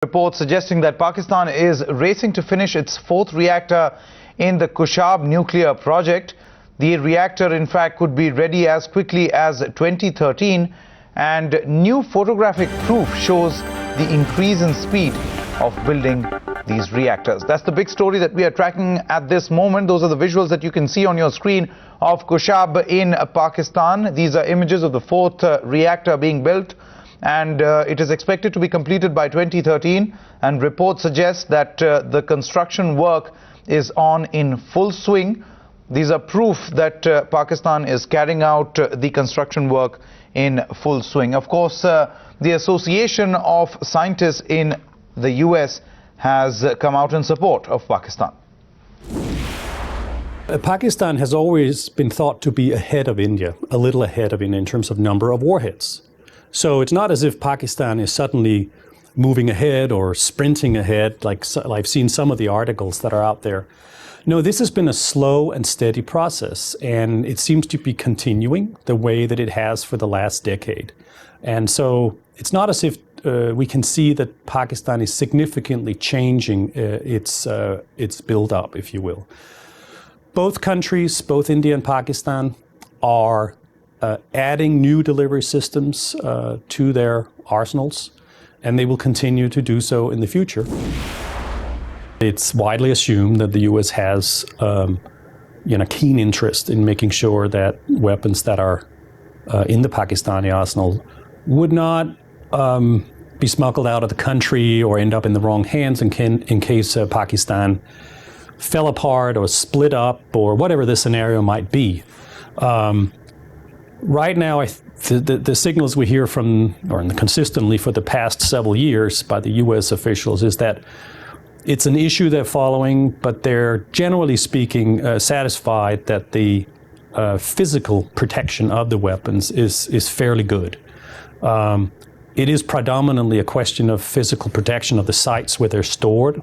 Reports suggesting that Pakistan is racing to finish its fourth reactor in the Kushab nuclear project. The reactor, in fact, could be ready as quickly as 2013, and new photographic proof shows the increase in speed of building these reactors. That's the big story that we are tracking at this moment. Those are the visuals that you can see on your screen of Kushab in Pakistan. These are images of the fourth reactor being built, and it is expected to be completed by 2013, and reports suggest that the construction work is on in full swing. These are proof that Pakistan is carrying out the construction work in full swing. Of course, the Association of Scientists in the US has come out in support of Pakistan. Pakistan has always been thought to be ahead of India, a little ahead of India in terms of number of warheads. So it's not as if Pakistan is suddenly moving ahead or sprinting ahead, like I've seen some of the articles that are out there. No, this has been a slow and steady process, and it seems to be continuing the way that it has for the last decade. And so it's not as if we can see that Pakistan is significantly changing its build-up, if you will. Both countries, both India and Pakistan, are adding new delivery systems to their arsenals, and they will continue to do so in the future. It's widely assumed that the U.S. has keen interest in making sure that weapons that are in the Pakistani arsenal would not be smuggled out of the country or end up in the wrong hands in case Pakistan fell apart or split up or whatever the scenario might be. Right now, the signals we hear from, or consistently for the past several years by the U.S. officials, is that it's an issue they're following, but they're generally speaking satisfied that the physical protection of the weapons is fairly good. It is predominantly a question of physical protection of the sites where they're stored.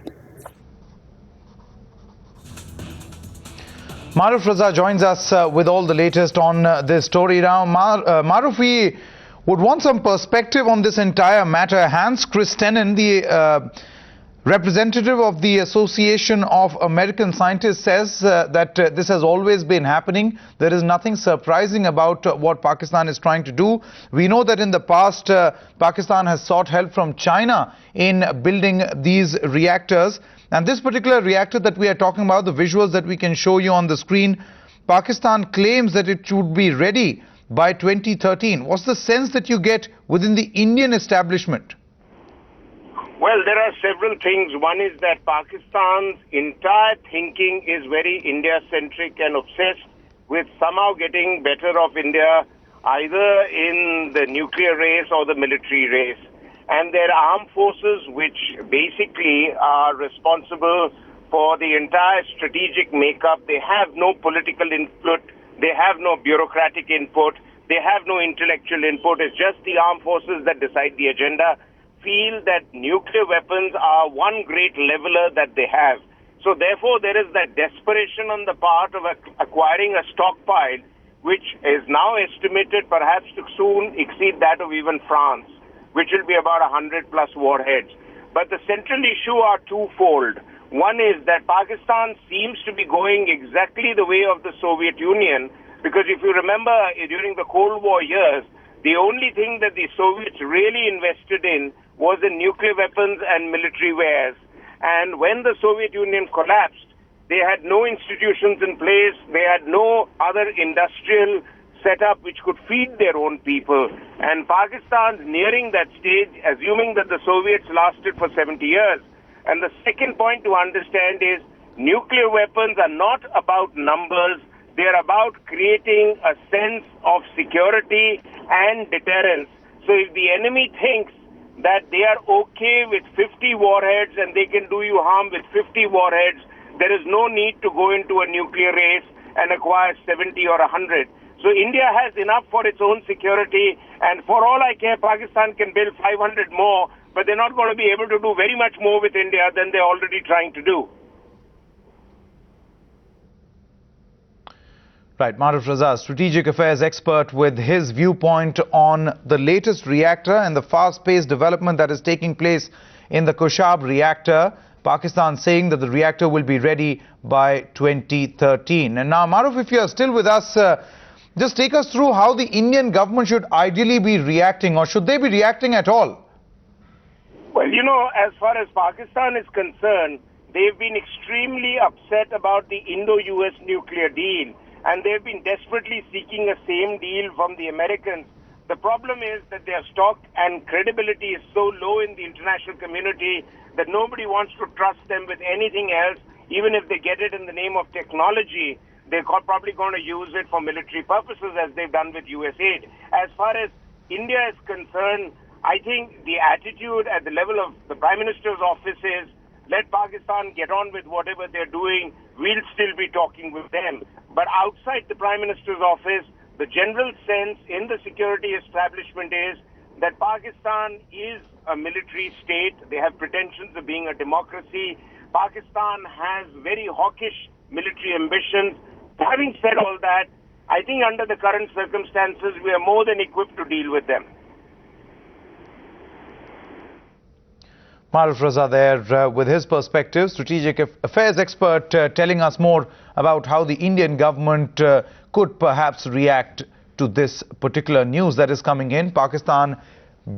Maruf Raza joins us with all the latest on this story now. Maruf, we would want some perspective on this entire matter. Hans Christianen, the representative of the Association of American Scientists, says that this has always been happening. There is nothing surprising about what Pakistan is trying to do. We know that in the past, Pakistan has sought help from China in building these reactors. And this particular reactor that we are talking about, the visuals that we can show you on the screen, Pakistan claims that it should be ready by 2013. What's the sense that you get within the Indian establishment? Well, there are several things. One is that Pakistan's entire thinking is very India-centric and obsessed with somehow getting better of India, either in the nuclear race or the military race. And their armed forces, which basically are responsible for the entire strategic makeup, they have no political input, they have no bureaucratic input, they have no intellectual input. It's just the armed forces that decide the agenda, feel that nuclear weapons are one great leveler that they have. So therefore, there is that desperation on the part of acquiring a stockpile, which is now estimated perhaps to soon exceed that of even France, which will be about 100 plus warheads. But the central issue are twofold. One is that Pakistan seems to be going exactly the way of the Soviet Union, because if you remember, during the Cold War years, the only thing that the Soviets really invested in was in nuclear weapons and military wares. And when the Soviet Union collapsed, they had no institutions in place, they had no other industrial setup which could feed their own people. And Pakistan's nearing that stage, assuming that the Soviets lasted for 70 years. And the second point to understand is nuclear weapons are not about numbers, they are about creating a sense of security and deterrence. So if the enemy thinks that they are okay with 50 warheads and they can do you harm with 50 warheads, there is no need to go into a nuclear race and acquire 70 or 100. So India has enough for its own security, and for all I care, Pakistan can build 500 more, but they're not going to be able to do very much more with India than they're already trying to do. Right, Maruf Raza, strategic affairs expert, with his viewpoint on the latest reactor and the fast-paced development that is taking place in the Kushab reactor. Pakistan saying that the reactor will be ready by 2013. And now, Maruf, if you are still with us, just take us through how the Indian government should ideally be reacting, or should they be reacting at all? Well, you know, as far as Pakistan is concerned, they've been extremely upset about the Indo-US nuclear deal, and they've been desperately seeking a same deal from the Americans. The problem is that their stock and credibility is so low in the international community that nobody wants to trust them with anything else. Even if they get it in the name of technology, they're probably going to use it for military purposes, as they've done with US aid. As far as India is concerned, I think the attitude at the level of the Prime Minister's office is, let Pakistan get on with whatever they're doing. We'll still be talking with them. But outside the Prime Minister's office, the general sense in the security establishment is that Pakistan is a military state. They have pretensions of being a democracy. Pakistan has very hawkish military ambitions. Having said all that, I think under the current circumstances, we are more than equipped to deal with them. Maruf Raza there with his perspective, strategic affairs expert, telling us more about how the Indian government could perhaps react to this particular news that is coming in. Pakistan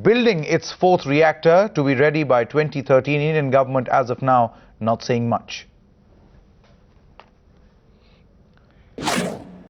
building its fourth reactor to be ready by 2013. Indian government as of now not saying much.